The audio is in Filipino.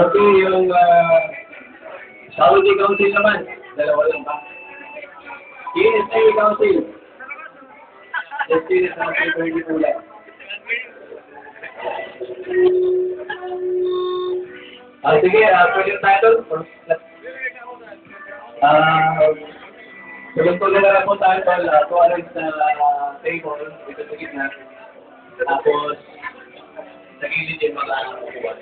Okay, yung Saudi Council naman. Dalawa lang ba? PNSA Council. PNSA Council, pwede po lang. Sige, pwede yung title. Tulog-tulog na lang po tayo kung ano sa table, dito sa gitna. Tapos, sa gilid yung mga upuan.